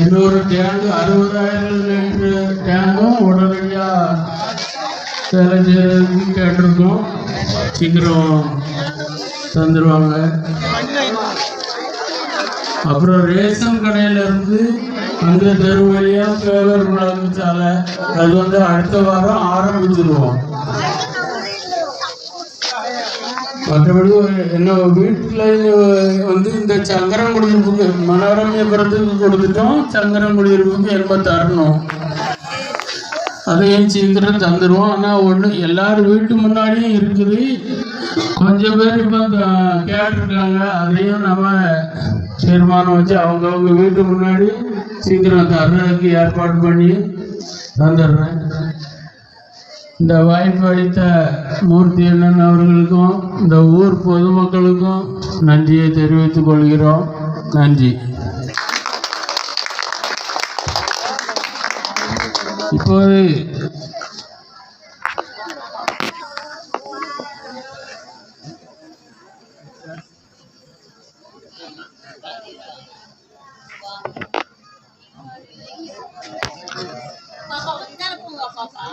இன்னொரு tank 60,000 litre டேங்கும் உடனடியாக வேலை செய்யறதுக்கு கேட்டிருக்கோம். சீக்கிரம் தந்துடுவாங்க. அப்புறம் ரேஷன் கடையிலேருந்து அந்த தெரு வழியாக பேவர் விளக்கு சாலை அது அடுத்த வாரம் ஆரம்பிச்சிருவோம். மற்றபடி என்ன வீட்டில் இந்த சங்கரம் குடியிருப்புக்கு மனோரமியபுரத்துக்கு கொடுத்துட்டோம். சங்கரம் குடியிருப்புக்கு என்ன தரணும் அதையும் சீக்கிரம் தந்துடுவோம். ஆனால் ஒன்று எல்லாரும் வீட்டு முன்னாடியும் இருக்குது. கொஞ்சம் பேர் இப்போ கேட்டிருக்காங்க. அதையும் நம்ம தீர்மானம் வச்சு அவங்கவுங்க வீட்டு முன்னாடி சீக்கிரம் தர்றதுக்கு ஏற்பாடு பண்ணி தந்துடுறேன். இந்த வாய்ப்பு அளித்த மூர்த்தி அண்ணன் அவர்களுக்கும் இந்த ஊர் பொதுமக்களுக்கும் நன்றியை தெரிவித்துக் கொள்கிறோம். நன்றி. இப்போது பாப்பா